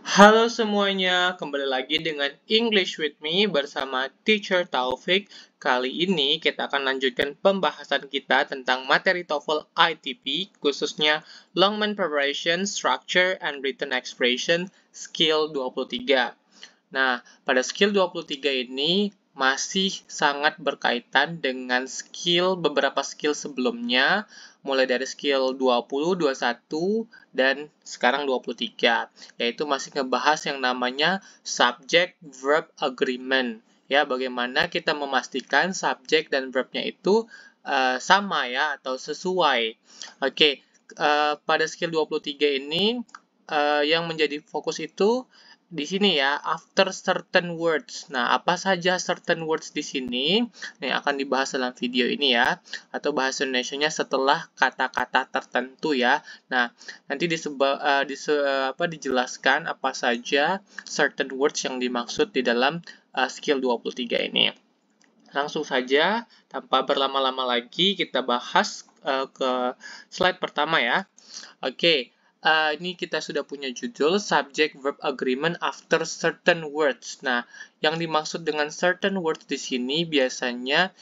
Halo semuanya, kembali lagi dengan English with me bersama Teacher Taufik. Kali ini kita akan lanjutkan pembahasan kita tentang materi TOEFL ITP, khususnya Long Main Preparation, Structure, and Written Expression, Skill 23. Nah, pada skill 23 ini masih sangat berkaitan dengan beberapa skill sebelumnya, mulai dari skill 20, 21, dan sekarang 23, yaitu masih ngebahas yang namanya subject-verb agreement. Ya, bagaimana kita memastikan subjek dan verbnya itu sama ya, atau sesuai. Oke, pada skill 23 ini yang menjadi fokus itu di sini ya, after certain words. Nah, apa saja certain words di sini? Nih akan dibahas dalam video ini ya, atau bahasa Indonesianya setelah kata-kata tertentu ya. Nah, nanti dijelaskan apa saja certain words yang dimaksud di dalam skill 23 ini. Langsung saja, tanpa berlama-lama lagi, kita bahas ke slide pertama ya. Oke, ini kita sudah punya judul Subject-Verb Agreement After Certain Words. Nah, yang dimaksud dengan certain words di sini biasanya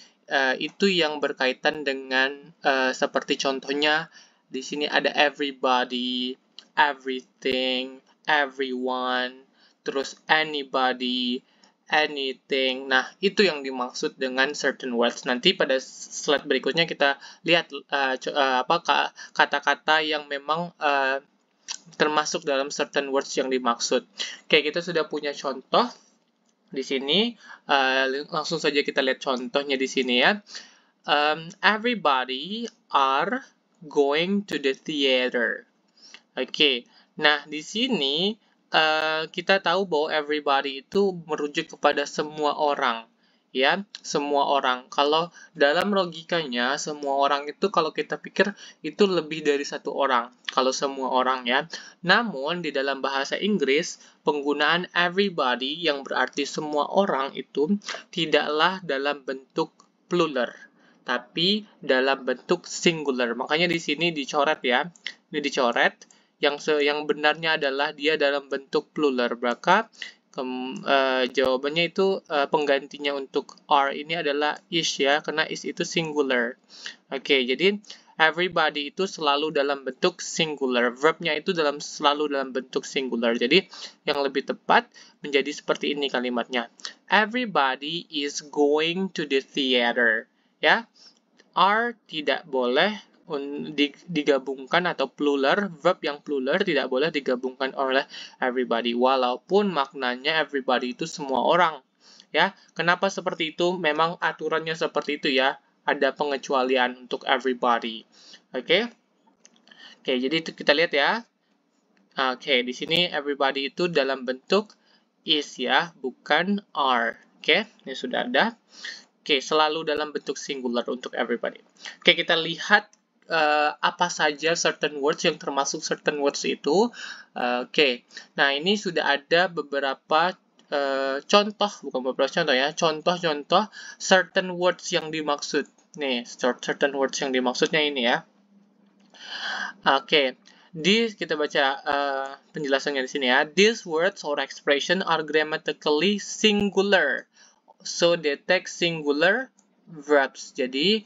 itu yang berkaitan dengan seperti contohnya di sini ada everybody, everything, everyone, terus anybody, anything. Nah, itu yang dimaksud dengan certain words. Nanti pada slide berikutnya kita lihat kata-kata yang memang termasuk dalam certain words yang dimaksud. Oke, kita sudah punya contoh di sini. Langsung saja kita lihat contohnya di sini ya. Everybody are going to the theater. Oke, nah di sini kita tahu bahwa everybody itu merujuk kepada semua orang, ya, semua orang. Kalau dalam logikanya, semua orang itu kalau kita pikir itu lebih dari satu orang, kalau semua orang ya. Namun di dalam bahasa Inggris, penggunaan everybody yang berarti semua orang itu tidaklah dalam bentuk plural, tapi dalam bentuk singular. Makanya di sini dicoret ya, ini dicoret. Yang benarnya adalah dia dalam bentuk plural. Maka jawabannya itu penggantinya untuk are ini adalah is ya, karena is itu singular. Oke, jadi everybody itu selalu dalam bentuk singular. Verbnya itu selalu dalam bentuk singular. Jadi yang lebih tepat menjadi seperti ini kalimatnya. Everybody is going to the theater. Ya, are tidak boleh digabungkan atau plural, verb yang plural tidak boleh digabungkan oleh everybody, walaupun maknanya everybody itu semua orang. Ya, kenapa seperti itu? Memang aturannya seperti itu ya. Ada pengecualian untuk everybody. Oke. Oke, jadi itu kita lihat ya. Oke, di sini everybody itu dalam bentuk is ya, bukan are. Oke, ini sudah ada. Oke, selalu dalam bentuk singular untuk everybody. Oke, kita lihat apa saja certain words yang termasuk certain words itu. Oke, nah ini sudah ada beberapa contoh, bukan beberapa contoh ya, contoh-contoh certain words yang dimaksud. Nih, certain words yang dimaksudnya ini ya. Oke, kita baca penjelasannya di sini ya. These words or expression are grammatically singular, so they take singular verbs. Jadi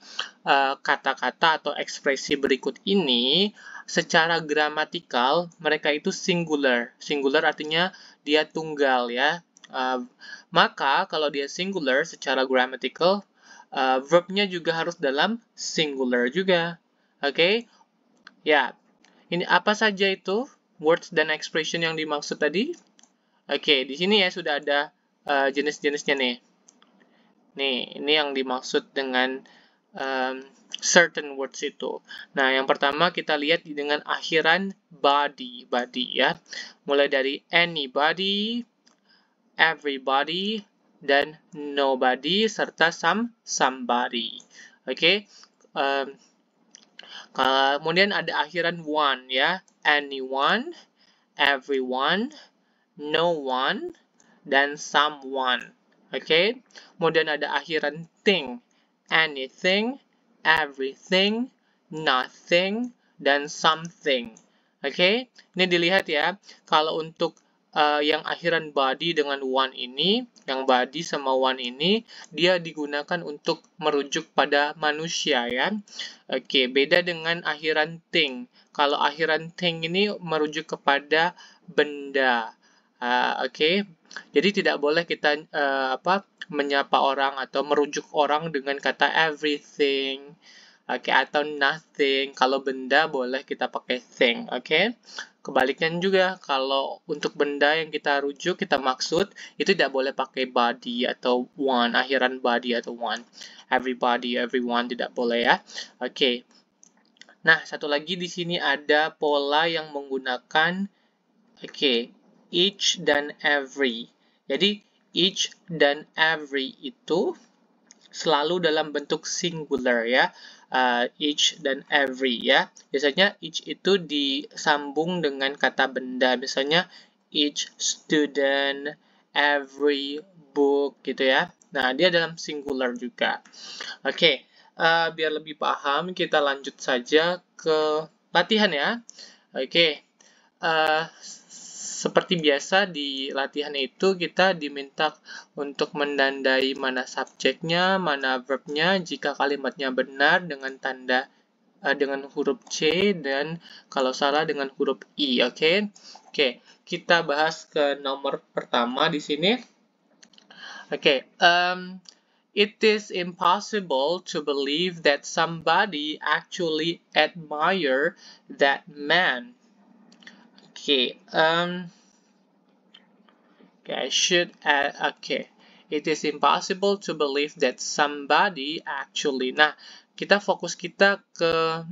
kata-kata atau ekspresi berikut ini secara gramatikal mereka itu singular. Singular artinya dia tunggal ya. Maka kalau dia singular secara grammatical, verbnya juga harus dalam singular juga. Oke? Ya. Ini apa saja itu words dan expression yang dimaksud tadi? Oke, di sini ya sudah ada jenis-jenisnya nih. Nih, ini yang dimaksud dengan certain words itu. Nah, yang pertama kita lihat dengan akhiran body ya. Mulai dari anybody, everybody, dan nobody, serta somebody. Oke. Kemudian ada akhiran one ya. Anyone, everyone, no one, dan someone. Oke, kemudian ada akhiran thing, anything, everything, nothing, dan something. Oke, ini dilihat ya, kalau untuk yang akhiran body dengan one ini, yang body sama one ini, dia digunakan untuk merujuk pada manusia ya. Oke, beda dengan akhiran thing. Kalau akhiran thing ini merujuk kepada benda. Oke. Jadi tidak boleh kita menyapa orang atau merujuk orang dengan kata everything. Oke, atau nothing. Kalau benda boleh kita pakai thing, oke? Kebalikan juga, kalau untuk benda yang kita rujuk, kita maksud, itu tidak boleh pakai body atau one, akhiran body atau one. Everybody, everyone, tidak boleh ya. Oke. Nah, satu lagi di sini ada pola yang menggunakan, each dan every. Jadi, each dan every itu selalu dalam bentuk singular ya. Each dan every ya. Biasanya each itu disambung dengan kata benda. Misalnya each student, every book gitu ya. Nah, dia dalam singular juga. Oke, biar lebih paham kita lanjut saja ke latihan ya. Oke. Seperti biasa di latihan itu kita diminta untuk menandai mana subjeknya, mana verbnya, jika kalimatnya benar dengan tanda dengan huruf C dan kalau salah dengan huruf I, oke? Oke, kita bahas ke nomor pertama di sini. Oke, it is impossible to believe that somebody actually admire that man. Okay, I should add, it is impossible to believe that somebody actually. Nah, kita fokus kita ke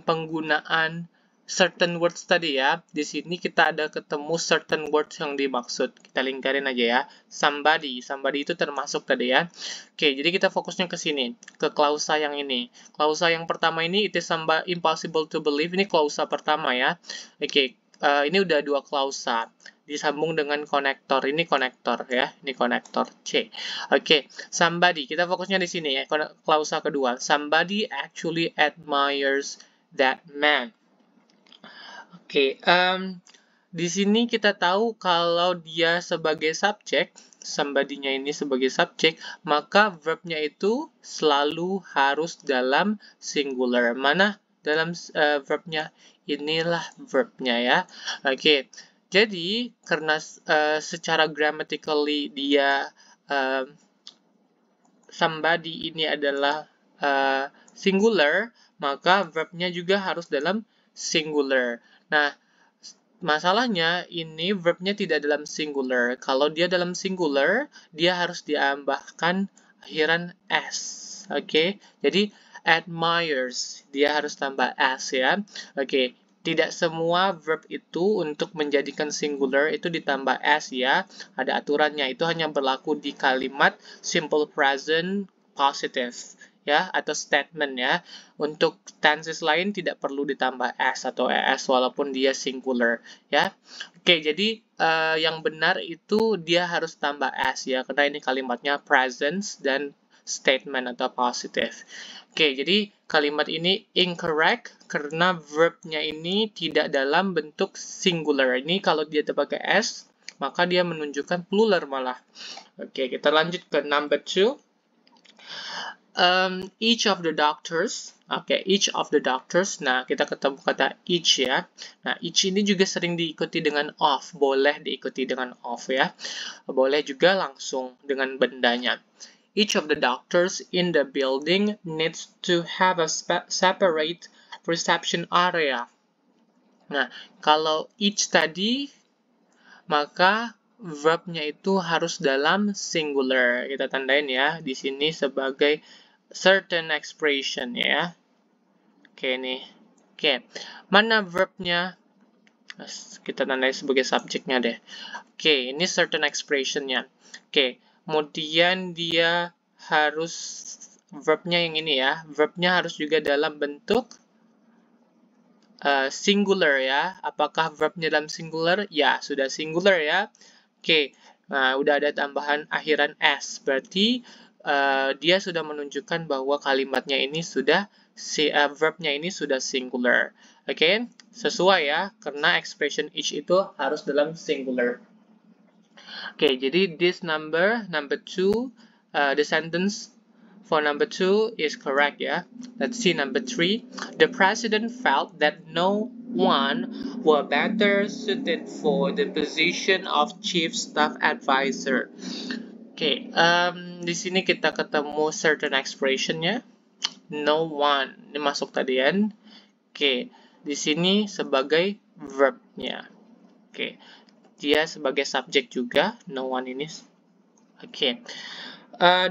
penggunaan certain words tadi ya. Di sini kita ada ketemu certain words yang dimaksud. Kita lingkarin aja ya. Somebody itu termasuk tadi ya. Oke, jadi kita fokusnya ke sini, ke klausa yang ini. Klausa yang pertama ini, it is impossible to believe, ini klausa pertama ya. Oke. Ini udah dua klausa disambung dengan konektor. Ini konektor ya, ini konektor C. Oke, somebody, kita fokusnya di sini ya, klausa kedua. Somebody actually admires that man. Oke, di sini kita tahu kalau dia sebagai subjek, somebody-nya ini sebagai subjek, maka verbnya itu selalu harus dalam singular. Mana dalam verbnya? Inilah verbnya ya. Oke, jadi karena secara grammatically dia somebody ini adalah singular, maka verbnya juga harus dalam singular. Nah, masalahnya ini verbnya tidak dalam singular. Kalau dia dalam singular, dia harus ditambahkan akhiran s. Oke, jadi admires, dia harus tambah s ya. Oke, tidak semua verb itu untuk menjadikan singular itu ditambah s ya. Ada aturannya, itu hanya berlaku di kalimat simple present positive ya, atau statement ya. Untuk tenses lain tidak perlu ditambah s atau es walaupun dia singular ya. Oke, jadi yang benar itu dia harus tambah s ya, karena ini kalimatnya present dan statement atau positive. Oke, jadi kalimat ini incorrect karena verbnya ini tidak dalam bentuk singular. Ini kalau dia pakai s, maka dia menunjukkan plural malah. Oke, kita lanjut ke number 2. Each of the doctors. Each of the doctors. Nah, kita ketemu kata each ya. Nah, each ini juga sering diikuti dengan of. Boleh diikuti dengan of ya. Boleh juga langsung dengan bendanya. Each of the doctors in the building needs to have a separate reception area. Nah, kalau each tadi, maka verbnya itu harus dalam singular. Kita tandain ya di sini sebagai certain expression ya. Oke nih. Oke. Mana verbnya? Kita tandai sebagai subjeknya deh. Oke, ini certain expression-nya. Oke, kemudian dia harus verbnya yang ini ya. Verbnya harus juga dalam bentuk singular ya. Apakah verbnya dalam singular? Ya, sudah singular ya. Oke, nah udah ada tambahan akhiran s. Berarti dia sudah menunjukkan bahwa kalimatnya ini sudah verbnya ini sudah singular. Oke, sesuai ya, karena expression each itu harus dalam singular. Oke, jadi this number 2, the sentence for number 2 is correct ya. Let's see number 3. The president felt that no one were better suited for the position of chief staff advisor. Oke, di sini kita ketemu certain expression-nya. No one, ini masuk tadi kan. Oke, di sini sebagai verb-nya. Oke, dia sebagai subjek juga, no one ini. Oke,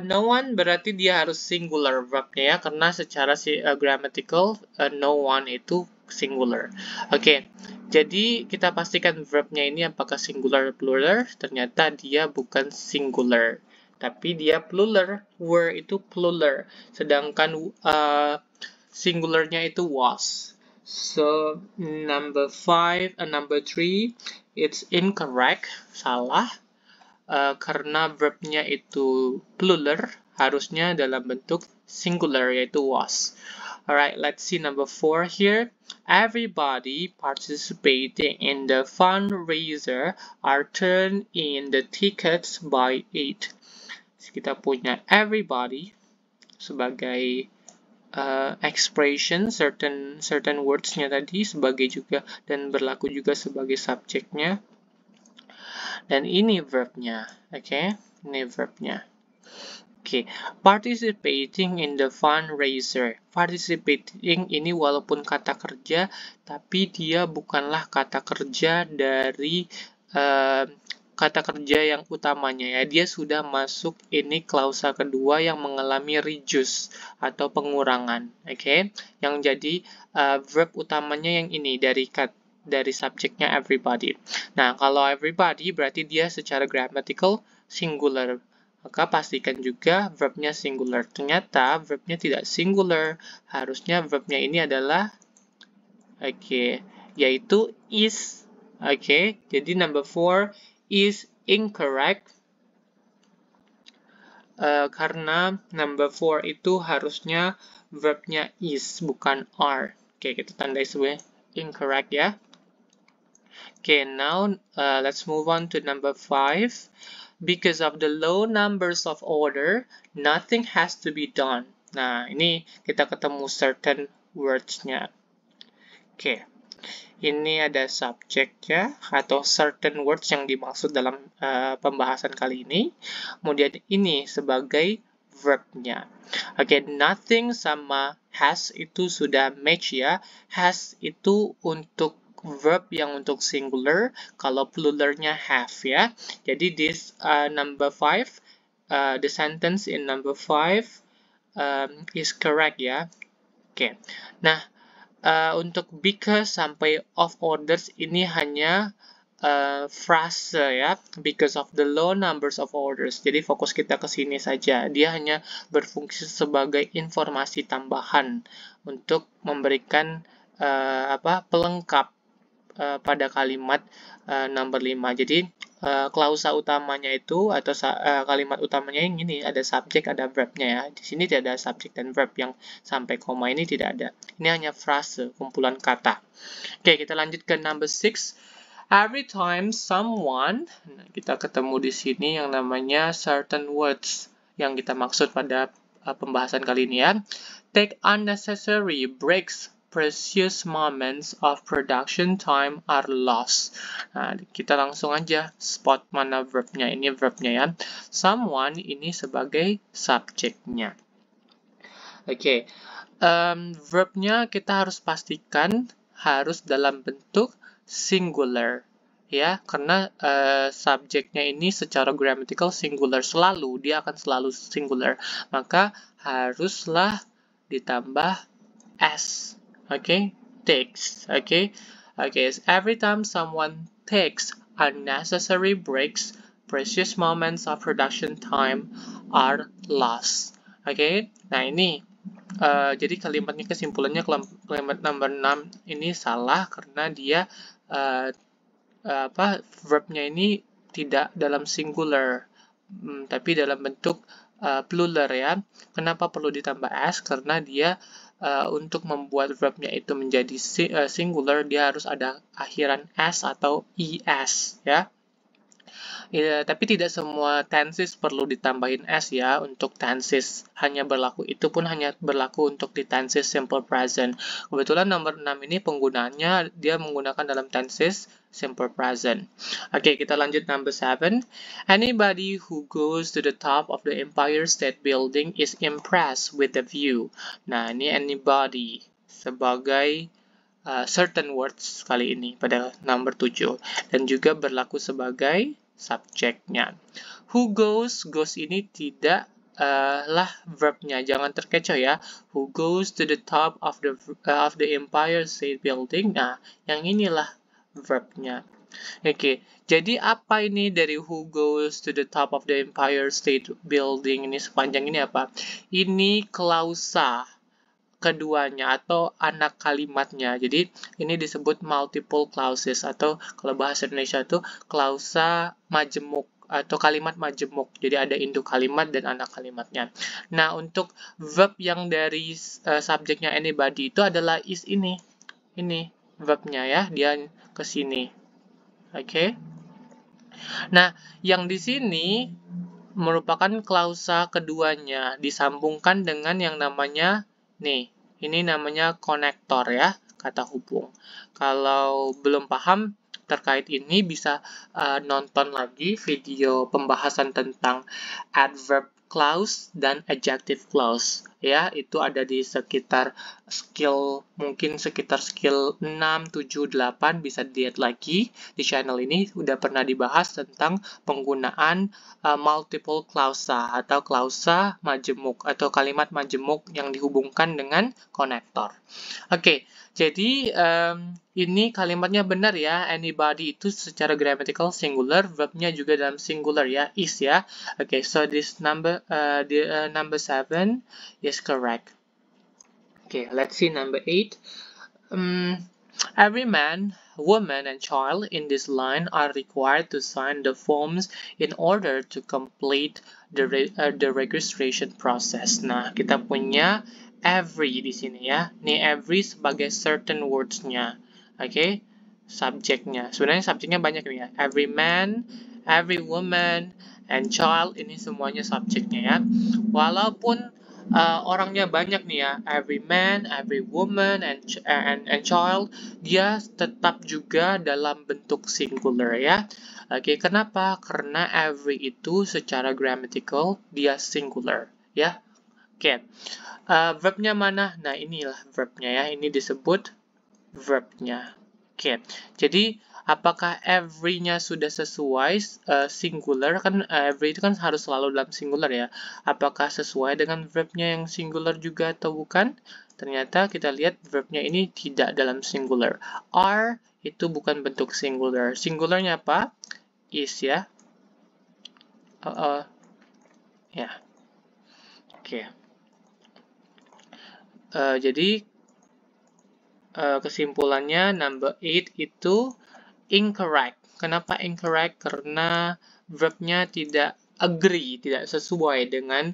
no one berarti dia harus singular verb-nya ya, karena secara grammatical, no one itu singular. Oke, jadi kita pastikan verb-nya ini apakah singular atau plural. Ternyata dia bukan singular, tapi dia plural. Were itu plural, sedangkan singularnya itu was. So number 3 it's incorrect, salah. Karena verbnya itu plural, harusnya dalam bentuk singular, yaitu was. Alright, let's see number 4 here. Everybody participating in the fundraiser are turned in the tickets by 8. Kita punya everybody sebagai expression, certain words-nya tadi sebagai juga, dan berlaku juga sebagai subjeknya. Dan ini verb-nya, oke? Ini verb-nya. Oke, participating in the fundraiser. Participating ini walaupun kata kerja, tapi dia bukanlah kata kerja dari kata kerja yang utamanya ya. Dia sudah masuk ini klausa kedua yang mengalami reduce atau pengurangan, oke? Yang jadi verb utamanya yang ini dari subjeknya everybody. Nah, kalau everybody berarti dia secara grammatical singular. Maka pastikan juga verbnya singular. Ternyata verbnya tidak singular. Harusnya verbnya ini adalah yaitu is. Jadi number 4 is incorrect. Karena number 4 itu harusnya verbnya is, bukan are. Kita tandai sebagai incorrect ya. Now let's move on to number 5. Because of the low numbers of order, nothing has to be done. Nah, ini kita ketemu certain words-nya. Ini ada subjeknya atau certain words yang dimaksud dalam pembahasan kali ini. Kemudian ini sebagai verb-nya. Nothing sama has itu sudah match ya. Has itu untuk verb yang untuk singular, kalau pluralnya have ya. Jadi this number 5, the sentence in number 5 is correct ya. Nah, untuk because sampai of orders ini hanya frase ya, because of the low numbers of orders. Jadi fokus kita ke sini saja. Dia hanya berfungsi sebagai informasi tambahan untuk memberikan pelengkap pada kalimat number 5. Jadi klausa utamanya itu atau kalimat utamanya yang ini ada subjek, ada verb-nya ya. Di sini tidak ada subjek dan verb, yang sampai koma ini tidak ada. Ini hanya frase, kumpulan kata. Kita lanjut ke number 6. Every time someone, kita ketemu di sini yang namanya certain words yang kita maksud pada pembahasan kali ini ya. Take unnecessary breaks, precious moments of production time are lost. Nah, kita langsung aja spot mana verbnya. Ini verbnya ya. Someone ini sebagai subjeknya. Verbnya kita harus pastikan harus dalam bentuk singular ya, karena subjeknya ini secara grammatical singular selalu, dia akan selalu singular, maka haruslah ditambah s. Takes. Every time someone takes unnecessary breaks, precious moments of production time are lost. Nah ini jadi kalimatnya, kesimpulannya kalimat number 6 ini salah karena dia verbnya ini tidak dalam singular, tapi dalam bentuk plural ya. Kenapa perlu ditambah s? Karena dia untuk membuat verbnya itu menjadi singular, dia harus ada akhiran s atau es, ya. Ya, tapi tidak semua tenses perlu ditambahin s ya untuk tenses. Itu pun hanya berlaku untuk di tenses simple present. Kebetulan nomor 6 ini penggunaannya dia menggunakan dalam tenses simple present. Oke, kita lanjut number 7. Anybody who goes to the top of the Empire State Building is impressed with the view. Nah, ini anybody sebagai certain words kali ini pada number 7 dan juga berlaku sebagai subjeknya. Who goes ini tidak lah verbnya, jangan terkecoh ya. Who goes to the top of the Empire State Building? Nah, yang inilah verbnya. Oke, jadi apa ini dari who goes to the top of the Empire State Building ini sepanjang ini apa? Ini klausa keduanya atau anak kalimatnya. Jadi ini disebut multiple clauses atau kalau bahasa Indonesia itu klausa majemuk atau kalimat majemuk. Jadi ada induk kalimat dan anak kalimatnya. Nah, untuk verb yang dari subjeknya anybody itu adalah is ini. Ini verbnya ya, dia ke sini. Oke. Nah, yang di sini merupakan klausa keduanya disambungkan dengan yang namanya nih, ini namanya konektor ya, kata hubung. Kalau belum paham terkait ini bisa nonton lagi video pembahasan tentang adverb clause dan adjective clause ya, itu ada di sekitar sekitar skill 6, 7, 8 bisa dilihat lagi di channel ini udah pernah dibahas tentang penggunaan multiple clausa atau klausa majemuk atau kalimat majemuk yang dihubungkan dengan konektor. Oke, jadi ini kalimatnya benar ya, anybody itu secara grammatical singular, verbnya juga dalam singular ya, is ya. Oke, so this number 7 is correct. Okay, let's see number 8. Every man, woman, and child in this line are required to sign the forms in order to complete the registration process. Nah, kita punya every di sini ya. Nih every sebagai certain words-nya. Oke, subjeknya. Sebenarnya subjeknya banyak nih ya. Every man, every woman, and child ini semuanya subjeknya ya. Walaupun orangnya banyak nih ya, every man, every woman, and child, dia tetap juga dalam bentuk singular ya. Oke, kenapa? Karena every itu secara grammatical dia singular ya. Oke, verbnya mana? Nah, inilah verbnya ya, ini disebut verbnya. Oke, jadi apakah every-nya sudah sesuai singular? Kan every itu kan harus selalu dalam singular ya. Apakah sesuai dengan verbnya yang singular juga atau bukan? Ternyata kita lihat verbnya ini tidak dalam singular. Are itu bukan bentuk singular. Singularnya apa? Is ya. Ya. Oke. Jadi kesimpulannya number 8 itu incorrect. Kenapa incorrect? Karena verbnya tidak agree, tidak sesuai dengan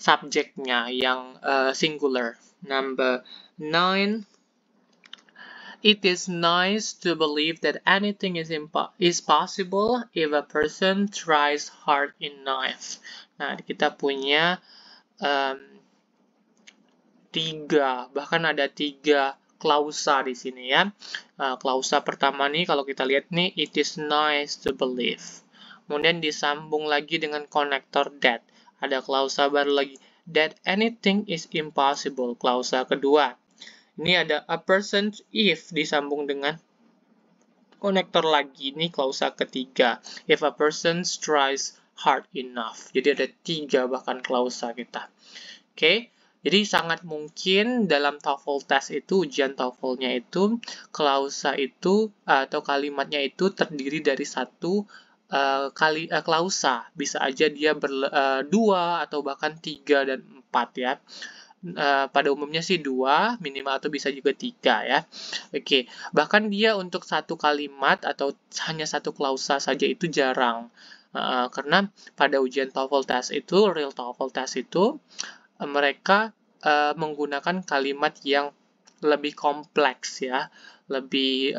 subjeknya yang singular. Number 9. It is nice to believe that anything is possible if a person tries hard enough. Nah, kita punya 3, bahkan ada 3 klausa di sini ya. Klausa pertama nih kalau kita lihat nih, it is nice to believe. Kemudian disambung lagi dengan konektor that. Ada klausa baru lagi, that anything is impossible. Klausa kedua. Ini ada a person if disambung dengan konektor lagi. Ini klausa ketiga. If a person tries hard enough. Jadi ada 3 bahkan klausa kita. Oke. Jadi sangat mungkin dalam TOEFL test itu, ujian TOEFL-nya itu, klausa itu atau kalimatnya itu terdiri dari satu klausa. Bisa aja dia 2 atau bahkan 3 dan 4 ya. Pada umumnya sih 2, minimal atau bisa juga 3 ya. Oke, bahkan dia untuk satu kalimat atau hanya satu klausa saja itu jarang. Karena pada ujian TOEFL test itu, real TOEFL test itu, mereka menggunakan kalimat yang lebih kompleks ya, lebih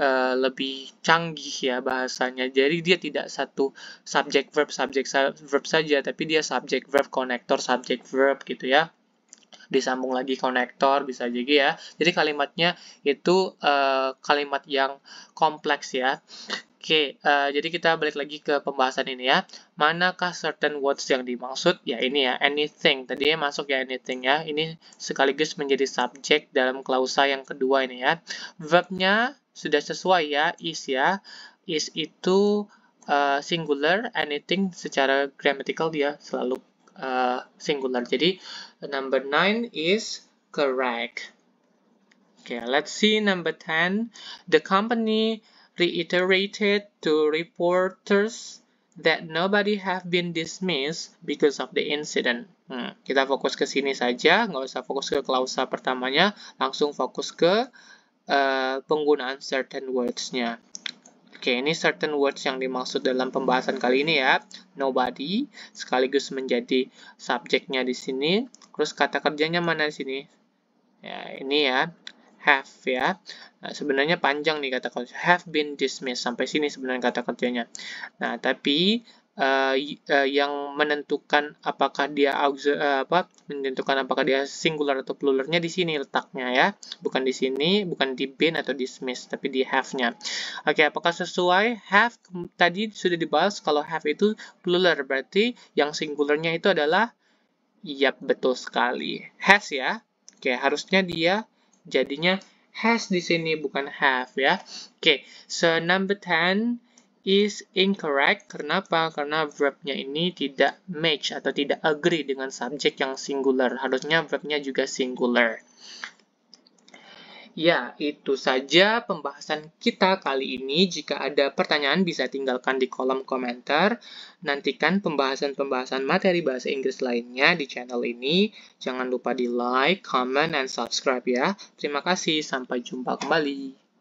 canggih ya bahasanya. Jadi dia tidak satu subject verb saja, tapi dia subject verb connector subject verb gitu ya. Disambung lagi konektor bisa juga ya. Jadi kalimatnya itu kalimat yang kompleks ya. Oke, jadi kita balik lagi ke pembahasan ini ya. Manakah certain words yang dimaksud? Ya ini ya, anything. Tadinya masuk ya anything ya. Ini sekaligus menjadi subjek dalam klausa yang kedua ini ya. Verbnya sudah sesuai ya, is ya. Is itu singular, anything secara grammatical dia selalu singular. Jadi number 9 is correct. Okay, let's see number 10. The company reiterated to reporters that nobody have been dismissed because of the incident. Kita fokus ke sini saja, nggak usah fokus ke klausa pertamanya, langsung fokus ke penggunaan certain words-nya. Oke, ini certain words yang dimaksud dalam pembahasan kali ini ya. Nobody sekaligus menjadi subjeknya di sini. Terus kata kerjanya mana di sini? Ya, ini ya. Have ya. Nah, sebenarnya panjang nih kata kerja. Have been dismissed. Sampai sini sebenarnya kata kerjanya. Nah, tapi yang menentukan apakah dia singular atau pluralnya di sini letaknya ya. Bukan di sini, bukan di been atau dismiss, tapi di have-nya. Oke, apakah sesuai? Have tadi sudah dibahas kalau have itu plural, berarti yang singularnya itu adalah yap, betul sekali. Has ya. Oke, harusnya dia jadinya has di sini, bukan have ya. Oke, so number 10 is incorrect. Kenapa? Karena verbnya ini tidak match atau tidak agree dengan subjek yang singular. Harusnya verbnya juga singular. Ya, itu saja pembahasan kita kali ini. Jika ada pertanyaan bisa tinggalkan di kolom komentar. Nantikan pembahasan-pembahasan materi bahasa Inggris lainnya di channel ini. Jangan lupa di like, comment, dan subscribe ya. Terima kasih, sampai jumpa kembali.